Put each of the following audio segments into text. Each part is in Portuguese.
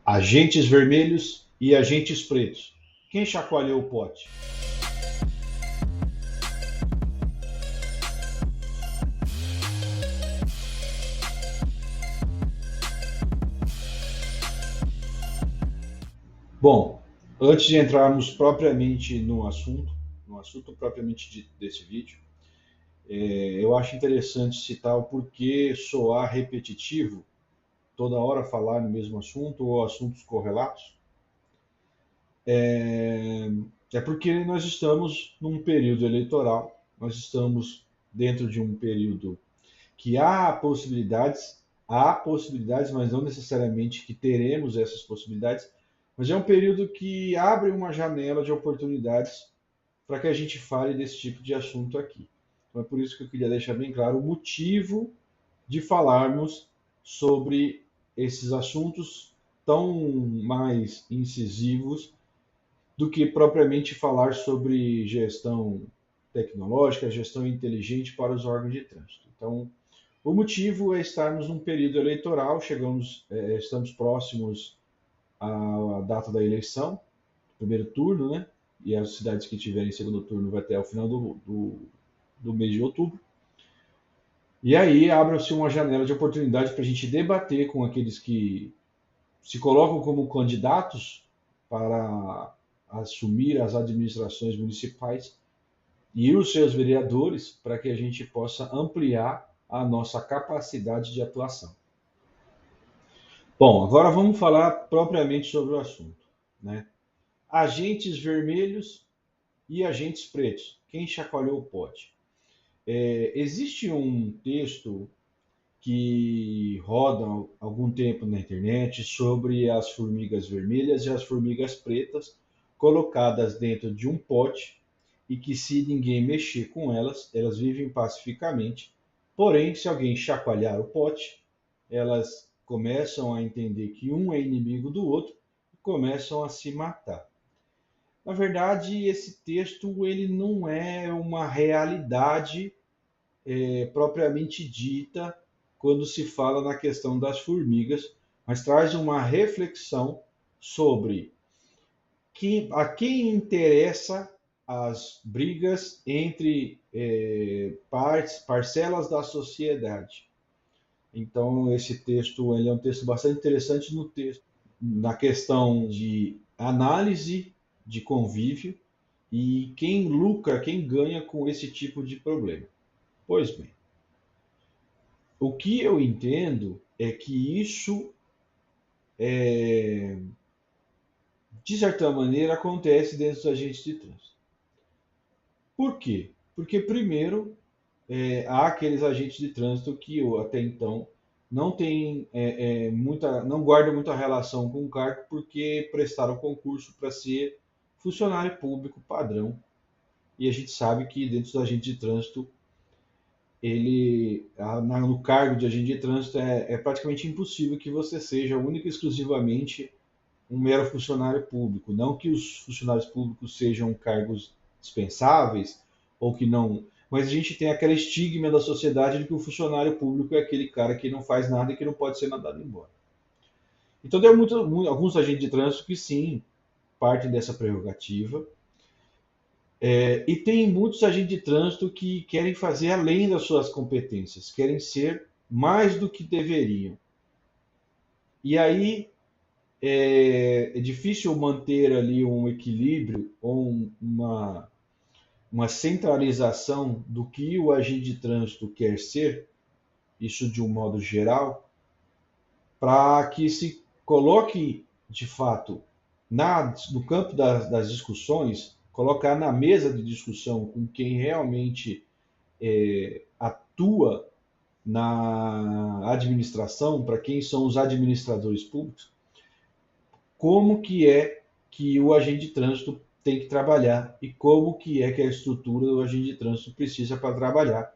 Agentes vermelhos e agentes pretos. Quem chacoalhou o pote? Bom, antes de entrarmos propriamente no assunto propriamente desse vídeo, eu acho interessante citar o porquê soar repetitivo toda hora falar no mesmo assunto ou assuntos correlatos. É porque nós estamos num período eleitoral, nós estamos dentro de um período que há possibilidades, mas não necessariamente que teremos essas possibilidades, mas é um período que abre uma janela de oportunidades para que a gente fale desse tipo de assunto aqui. Então é por isso que eu queria deixar bem claro o motivo de falarmos sobre esses assuntos tão mais incisivos do que propriamente falar sobre gestão tecnológica, gestão inteligente para os órgãos de trânsito. Então, o motivo é estarmos num período eleitoral, estamos próximos à data da eleição, primeiro turno, né? E as cidades que tiverem segundo turno vai até o final do mês de outubro. E aí abre-se uma janela de oportunidade para a gente debater com aqueles que se colocam como candidatos para assumir as administrações municipais e os seus vereadores para que a gente possa ampliar a nossa capacidade de atuação. Bom, agora vamos falar propriamente sobre o assunto, né? Agentes vermelhos e agentes pretos. Quem chacoalhou o pote? Existe um texto que roda há algum tempo na internet sobre as formigas vermelhas e as formigas pretas colocadas dentro de um pote e que se ninguém mexer com elas, elas vivem pacificamente. Porém, se alguém chacoalhar o pote, elas começam a entender que um é inimigo do outro e começam a se matar. Na verdade, esse texto ele não é uma realidade propriamente dita quando se fala na questão das formigas, mas traz uma reflexão sobre a quem interessa as brigas entre parcelas da sociedade. Então, esse texto ele é um texto bastante interessante na questão de análise de convívio e quem lucra, quem ganha com esse tipo de problema. Pois bem, o que eu entendo é que isso, de certa maneira, acontece dentro dos agentes de trânsito. Por quê? Porque, primeiro, há aqueles agentes de trânsito que até então não tem não guardam muita relação com o cargo porque prestaram concurso para ser funcionário público padrão. E a gente sabe que dentro dos agentes de trânsito, no cargo de agente de trânsito é praticamente impossível que você seja única e exclusivamente um mero funcionário público. Não que os funcionários públicos sejam cargos dispensáveis ou que não. Mas a gente tem aquele estigma da sociedade de que o funcionário público é aquele cara que não faz nada e que não pode ser mandado embora. Então, tem alguns agentes de trânsito que sim partem dessa prerrogativa. E tem muitos agentes de trânsito que querem fazer além das suas competências, querem ser mais do que deveriam. E aí é difícil manter ali um equilíbrio ou uma centralização do que o agente de trânsito quer ser, isso de um modo geral, para que se coloque de fato no campo das discussões, colocar na mesa de discussão com quem realmente atua na administração, para quem são os administradores públicos, como que é que o agente de trânsito tem que trabalhar e como que é que a estrutura do agente de trânsito precisa para trabalhar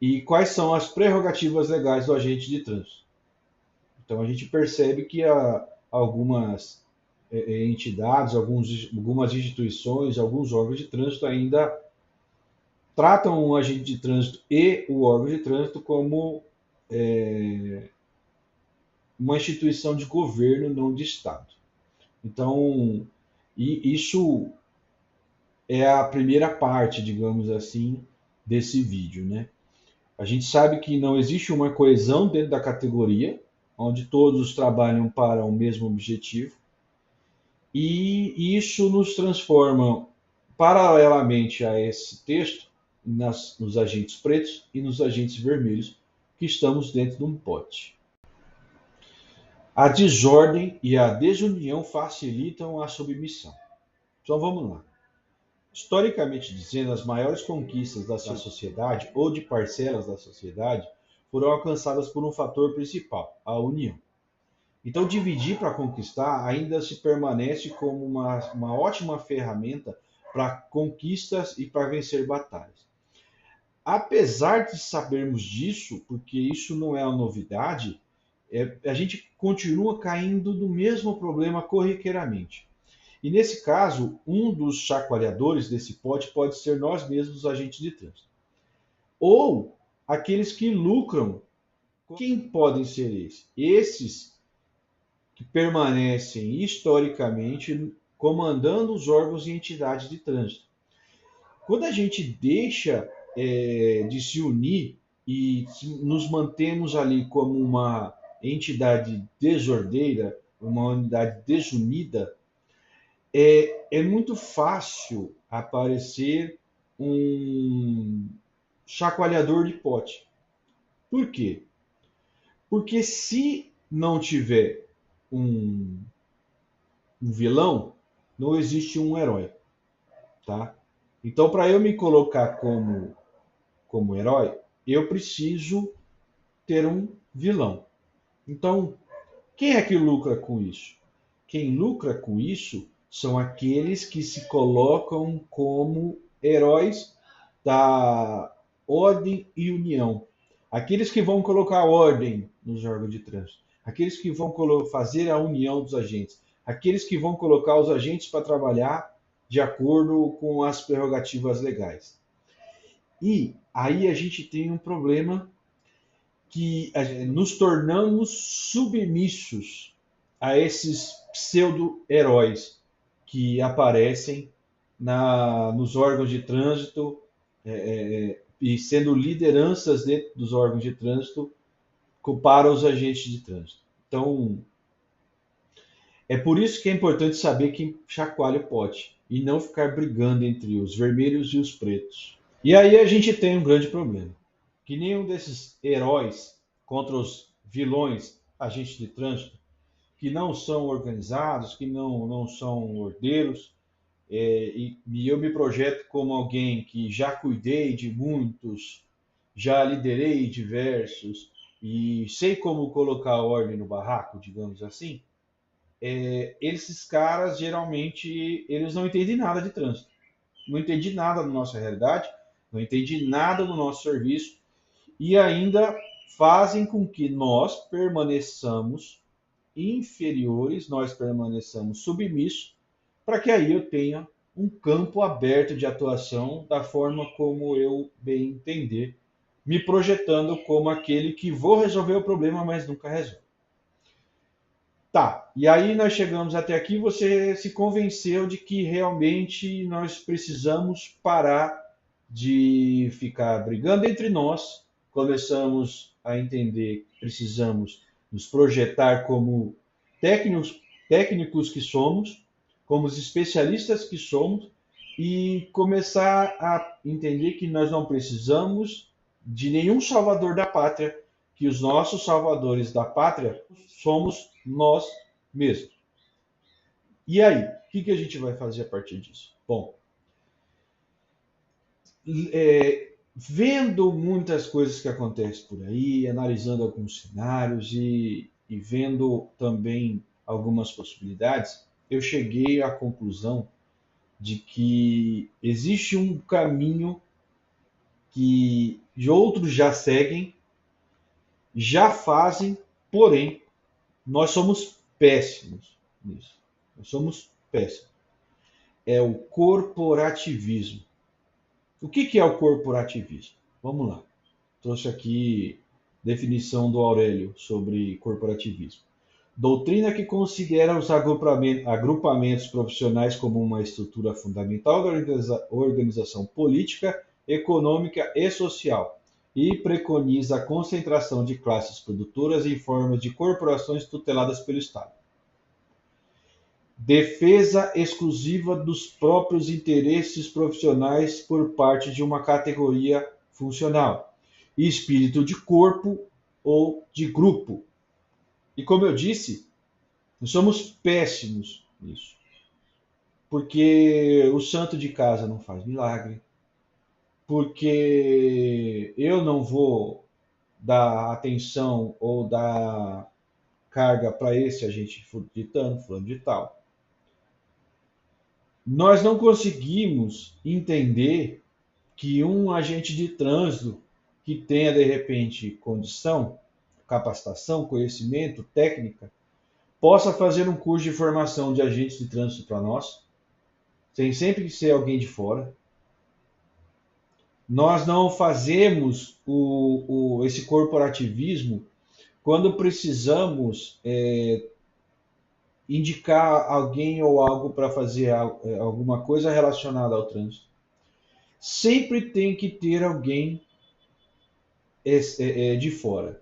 e quais são as prerrogativas legais do agente de trânsito. Então a gente percebe que algumas entidades, algumas instituições, alguns órgãos de trânsito ainda tratam o agente de trânsito e o órgão de trânsito como uma instituição de governo, não de Estado. Então, isso é a primeira parte, digamos assim, desse vídeo, né? A gente sabe que não existe uma coesão dentro da categoria, onde todos trabalham para o mesmo objetivo, e isso nos transforma, paralelamente a esse texto, nos agentes pretos e nos agentes vermelhos, que estamos dentro de um pote. A desordem e a desunião facilitam a submissão. Então vamos lá. Historicamente dizendo, as maiores conquistas da sociedade ou de parcelas da sociedade foram alcançadas por um fator principal, a união. Então, dividir para conquistar ainda se permanece como uma ótima ferramenta para conquistas e para vencer batalhas. Apesar de sabermos disso, porque isso não é uma novidade, a gente continua caindo no mesmo problema corriqueiramente. E nesse caso, um dos chacoalhadores desse pote pode ser nós mesmos, os agentes de trânsito. Ou aqueles que lucram. Quem podem ser esses? Esses que permanecem historicamente comandando os órgãos e entidades de trânsito. Quando a gente deixa de se unir e nos mantemos ali como uma entidade desordeira, uma unidade desunida, é muito fácil aparecer um chacoalhador de pote. Por quê? Porque se não tiver um vilão, não existe um herói, tá? Então, para eu me colocar como herói, eu preciso ter um vilão. Então, quem é que lucra com isso? Quem lucra com isso são aqueles que se colocam como heróis da ordem e união. Aqueles que vão colocar ordem nos órgãos de trânsito. Aqueles que vão fazer a união dos agentes. Aqueles que vão colocar os agentes para trabalhar de acordo com as prerrogativas legais. E aí a gente tem um problema que nos tornamos submissos a esses pseudo-heróis que aparecem nos órgãos de trânsito e sendo lideranças dentro dos órgãos de trânsito para os agentes de trânsito. Então, é por isso que é importante saber quem chacoalha o pote e não ficar brigando entre os vermelhos e os pretos. E aí a gente tem um grande problema, que nenhum desses heróis contra os vilões agentes de trânsito, que não são organizados, que não são ordeiros, e eu me projeto como alguém que já cuidei de muitos, já liderei diversos, e sei como colocar ordem no barraco, digamos assim, esses caras geralmente eles não entendem nada de trânsito, não entendem nada da nossa realidade, não entendem nada do nosso serviço e ainda fazem com que nós permaneçamos inferiores, nós permaneçamos submissos, para que aí eu tenha um campo aberto de atuação da forma como eu bem entender, me projetando como aquele que vou resolver o problema, mas nunca resolve. Tá, e aí nós chegamos até aqui, você se convenceu de que realmente nós precisamos parar de ficar brigando entre nós, começamos a entender que precisamos nos projetar como técnicos que somos, como os especialistas que somos, e começar a entender que nós não precisamos de nenhum salvador da pátria, que os nossos salvadores da pátria somos nós mesmos. E aí, o que a gente vai fazer a partir disso? Bom, vendo muitas coisas que acontecem por aí, analisando alguns cenários e vendo também algumas possibilidades, eu cheguei à conclusão de que existe um caminho que outros já seguem, já fazem, porém, nós somos péssimos nisso. Nós somos péssimos. É o corporativismo. O que é o corporativismo? Vamos lá. Trouxe aqui definição do Aurélio sobre corporativismo. Doutrina que considera os agrupamentos profissionais como uma estrutura fundamental da organização política, econômica e social, e preconiza a concentração de classes produtoras em forma de corporações tuteladas pelo Estado. Defesa exclusiva dos próprios interesses profissionais por parte de uma categoria funcional, espírito de corpo ou de grupo. E como eu disse, nós somos péssimos nisso. Porque o santo de casa não faz milagre. Porque eu não vou dar atenção ou dar carga para esse agente de tanto, fulano de tal. Nós não conseguimos entender que um agente de trânsito que tenha, de repente, condição, capacitação, conhecimento, técnica, possa fazer um curso de formação de agentes de trânsito para nós, sem sempre ser alguém de fora. Nós não fazemos esse corporativismo quando precisamos indicar alguém ou algo para fazer alguma coisa relacionada ao trânsito. Sempre tem que ter alguém de fora.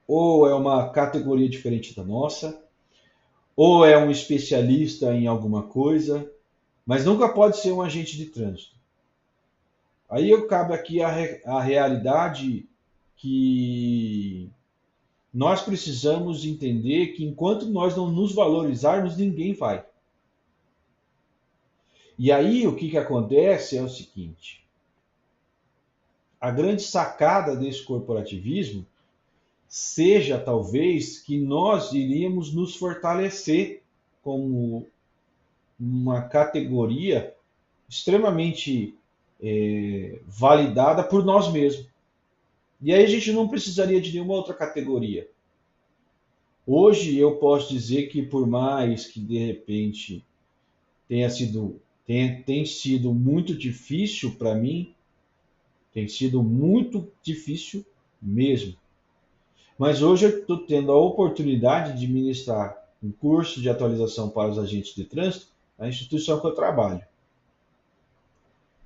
Ou é uma categoria diferente da nossa, ou é um especialista em alguma coisa, mas nunca pode ser um agente de trânsito. Aí cabe aqui a realidade que nós precisamos entender que enquanto nós não nos valorizarmos, ninguém vai. E aí o que acontece é o seguinte: a grande sacada desse corporativismo seja talvez que nós iríamos nos fortalecer como uma categoria extremamente validada por nós mesmos. E aí a gente não precisaria de nenhuma outra categoria. Hoje eu posso dizer que por mais que de repente tem sido muito difícil para mim, tem sido muito difícil mesmo. Mas hoje eu estou tendo a oportunidade de ministrar um curso de atualização para os agentes de trânsito na instituição que eu trabalho.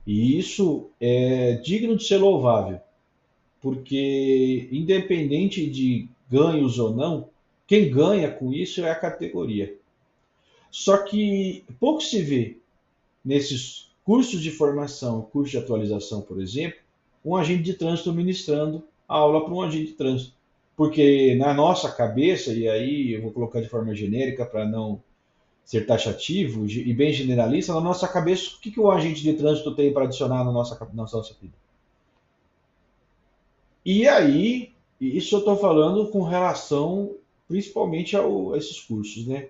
E isso é digno de ser louvável, porque independente de ganhos ou não, quem ganha com isso é a categoria. Só que pouco se vê nesses cursos de formação, cursos de atualização, por exemplo, um agente de trânsito ministrando a aula para um agente de trânsito. Porque na nossa cabeça, e aí eu vou colocar de forma genérica para não ser taxativo e bem generalista, na nossa cabeça, o que o agente de trânsito tem para adicionar na nossa vida? E aí, isso eu estou falando com relação principalmente a esses cursos, né?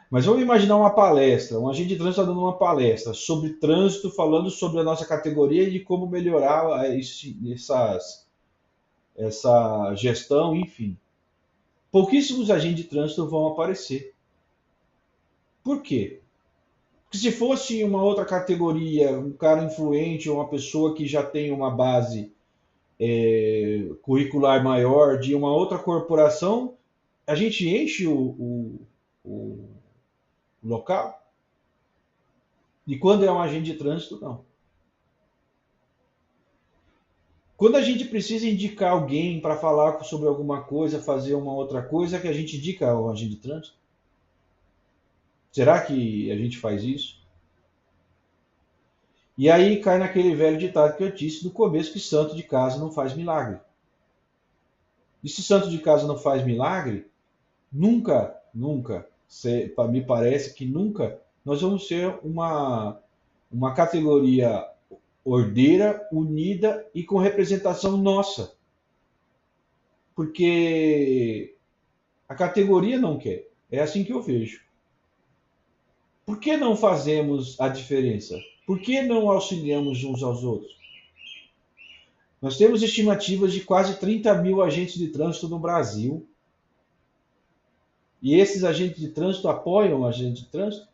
Mas vamos imaginar uma palestra, um agente de trânsito está dando uma palestra sobre trânsito, falando sobre a nossa categoria e de como melhorar essa gestão, enfim. Pouquíssimos agentes de trânsito vão aparecer. Por quê? Porque se fosse uma outra categoria, um cara influente, uma pessoa que já tem uma base curricular maior de uma outra corporação, a gente enche o local. E quando é um agente de trânsito, não. Quando a gente precisa indicar alguém para falar sobre alguma coisa, fazer uma outra coisa, que a gente indica ao agente de trânsito? Será que a gente faz isso? E aí cai naquele velho ditado que eu disse no começo, que santo de casa não faz milagre. E se santo de casa não faz milagre, nunca, me parece que nunca nós vamos ser uma categoria ordeira, unida e com representação nossa. Porque a categoria não quer. É assim que eu vejo. Por que não fazemos a diferença? Por que não auxiliamos uns aos outros? Nós temos estimativas de quase 30 mil agentes de trânsito no Brasil. E esses agentes de trânsito apoiam o agente de trânsito?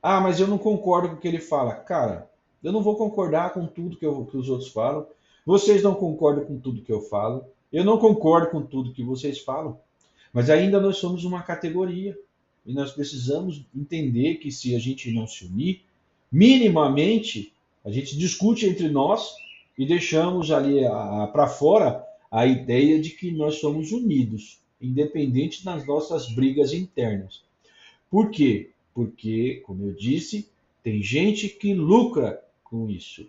Ah, mas eu não concordo com o que ele fala. Cara, eu não vou concordar com tudo que os outros falam. Vocês não concordam com tudo que eu falo. Eu não concordo com tudo que vocês falam. Mas ainda nós somos uma categoria e nós precisamos entender que se a gente não se unir, minimamente a gente discute entre nós e deixamos ali para fora a ideia de que nós somos unidos, independente das nossas brigas internas. Por quê? Porque, como eu disse, tem gente que lucra com isso,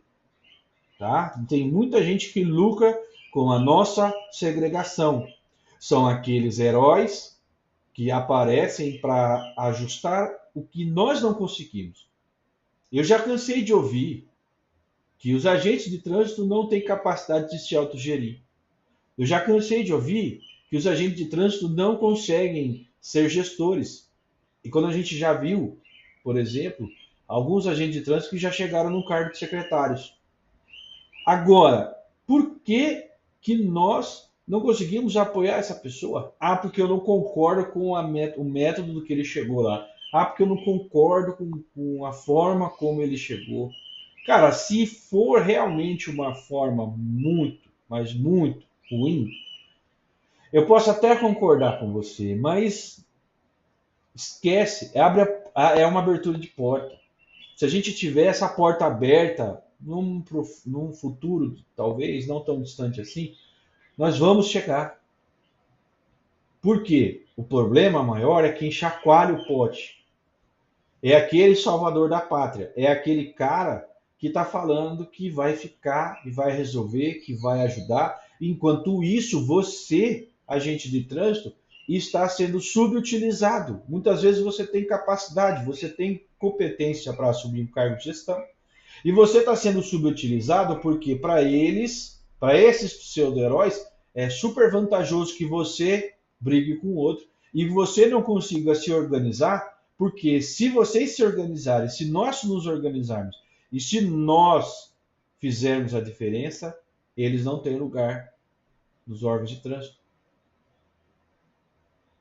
tá? Tem muita gente que lucra com a nossa segregação. São aqueles heróis que aparecem para ajustar o que nós não conseguimos. Eu já cansei de ouvir que os agentes de trânsito não têm capacidade de se autogerir. Eu já cansei de ouvir que os agentes de trânsito não conseguem ser gestores. E quando a gente já viu, por exemplo, alguns agentes de trânsito que já chegaram no cargo de secretários. Agora, por que que nós não conseguimos apoiar essa pessoa? Ah, porque eu não concordo com o método do que ele chegou lá. Ah, porque eu não concordo com a forma como ele chegou. Cara, se for realmente uma forma muito, mas muito ruim, eu posso até concordar com você, mas esquece, é uma abertura de porta. Se a gente tiver essa porta aberta num futuro, talvez não tão distante assim, nós vamos chegar. Por quê? O problema maior é quem chacoalha o pote. É aquele salvador da pátria. É aquele cara que está falando que vai ficar e vai resolver, que vai ajudar. Enquanto isso, você, agente de trânsito, está sendo subutilizado. Muitas vezes você tem capacidade, você tem competência para assumir um cargo de gestão, e você está sendo subutilizado porque para eles, para esses pseudo-heróis, é super vantajoso que você brigue com o outro e você não consiga se organizar, porque se vocês se organizarem, se nós nos organizarmos e se nós fizermos a diferença, eles não têm lugar nos órgãos de trânsito.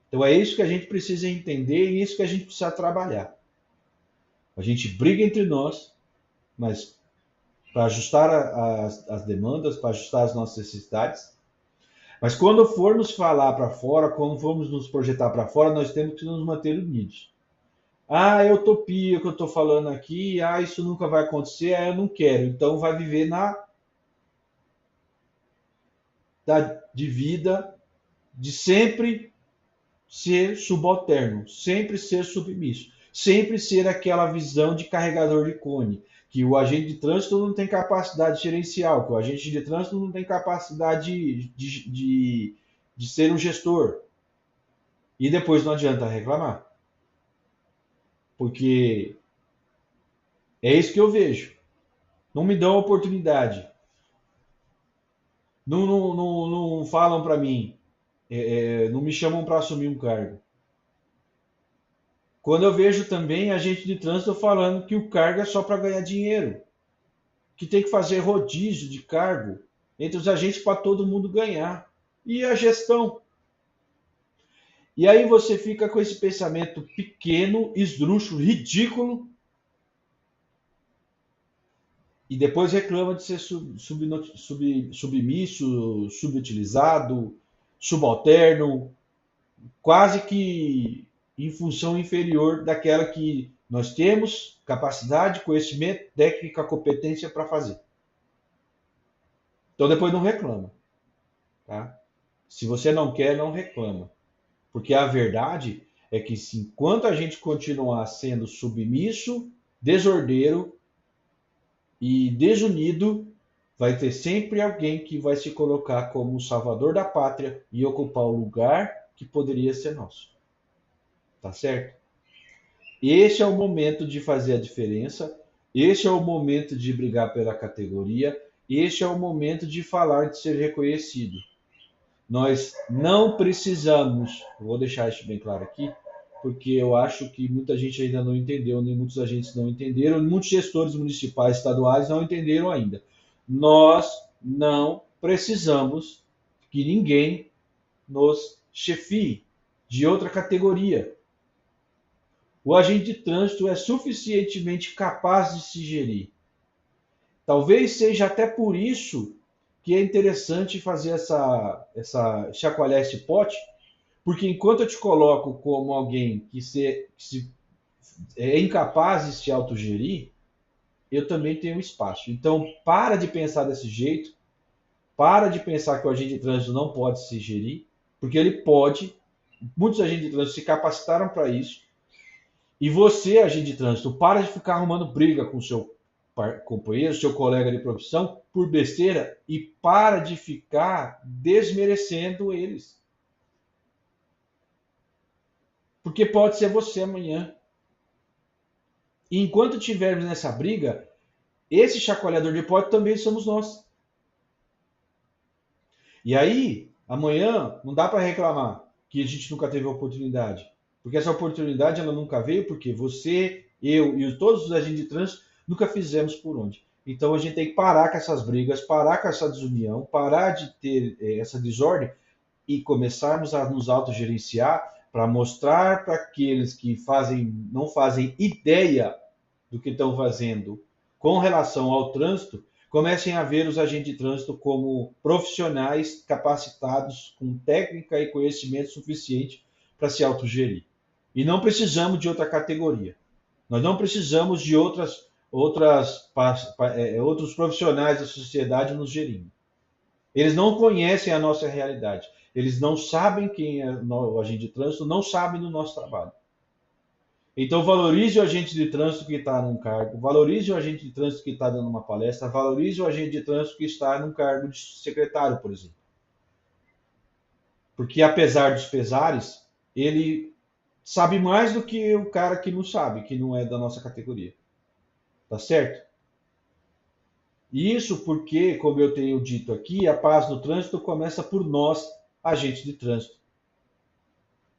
Então é isso que a gente precisa entender e isso que a gente precisa trabalhar. A gente briga entre nós, mas para ajustar as demandas, para ajustar as nossas necessidades. Mas quando formos falar para fora, quando formos nos projetar para fora, nós temos que nos manter unidos. Ah, é utopia que eu estou falando aqui, ah, isso nunca vai acontecer, ah, eu não quero. Então vai viver de vida de sempre ser subalterno, sempre ser submisso, sempre ser aquela visão de carregador de cone, que o agente de trânsito não tem capacidade gerencial, que o agente de trânsito não tem capacidade de ser um gestor. E depois não adianta reclamar. Porque é isso que eu vejo. Não me dão oportunidade. Não falam para mim. Não me chamam para assumir um cargo. Quando eu vejo também agente de trânsito falando que o cargo é só para ganhar dinheiro, que tem que fazer rodízio de cargo entre os agentes para todo mundo ganhar. E a gestão? E aí você fica com esse pensamento pequeno, esdrúxulo, ridículo, e depois reclama de ser submisso, subutilizado, subalterno, quase que em função inferior daquela que nós temos capacidade, conhecimento, técnica, competência para fazer. Então depois não reclama. Tá? Se você não quer, não reclama. Porque a verdade é que enquanto a gente continuar sendo submisso, desordeiro e desunido, vai ter sempre alguém que vai se colocar como o salvador da pátria e ocupar o lugar que poderia ser nosso. Tá certo? Esse é o momento de fazer a diferença, esse é o momento de brigar pela categoria, esse é o momento de falar de ser reconhecido. Nós não precisamos, vou deixar isso bem claro aqui, porque eu acho que muita gente ainda não entendeu, nem muitos agentes não entenderam, muitos gestores municipais, estaduais não entenderam ainda. Nós não precisamos que ninguém nos chefie de outra categoria. O agente de trânsito é suficientemente capaz de se gerir. Talvez seja até por isso que é interessante fazer chacoalhar esse pote, Porque enquanto eu te coloco como alguém que é incapaz de se autogerir, eu também tenho espaço. Então, para de pensar desse jeito, para de pensar que o agente de trânsito não pode se gerir, porque ele pode. Muitos agentes de trânsito se capacitaram para isso. E você, agente de trânsito, para de ficar arrumando briga com o seu companheiro, seu colega de profissão, por besteira, e para de ficar desmerecendo eles. Porque pode ser você amanhã. E enquanto estivermos nessa briga, esse chacoalhador de pó também somos nós. E aí, amanhã, não dá para reclamar que a gente nunca teve a oportunidade. Porque essa oportunidade ela nunca veio porque você, eu e todos os agentes de trânsito nunca fizemos por onde. Então a gente tem que parar com essas brigas, parar com essa desunião, parar de ter essa desordem e começarmos a nos autogerenciar para mostrar para aqueles que não fazem ideia do que estão fazendo com relação ao trânsito, comecem a ver os agentes de trânsito como profissionais capacitados com técnica e conhecimento suficiente para se autogerir. E não precisamos de outra categoria. Nós não precisamos de outros profissionais da sociedade nos gerindo. Eles não conhecem a nossa realidade. Eles não sabem quem é o agente de trânsito, não sabem do nosso trabalho. Então valorize o agente de trânsito que está num cargo, valorize o agente de trânsito que está dando uma palestra, valorize o agente de trânsito que está num cargo de secretário, por exemplo. Porque apesar dos pesares, ele sabe mais do que o cara que não sabe, que não é da nossa categoria. Tá certo? Isso porque, como eu tenho dito aqui, a paz no trânsito começa por nós, agentes de trânsito.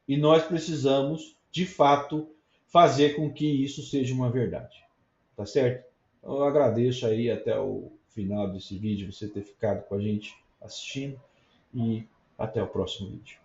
E nós precisamos, de fato, fazer com que isso seja uma verdade. Tá certo? Eu agradeço aí até o final desse vídeo você ter ficado com a gente assistindo e até o próximo vídeo.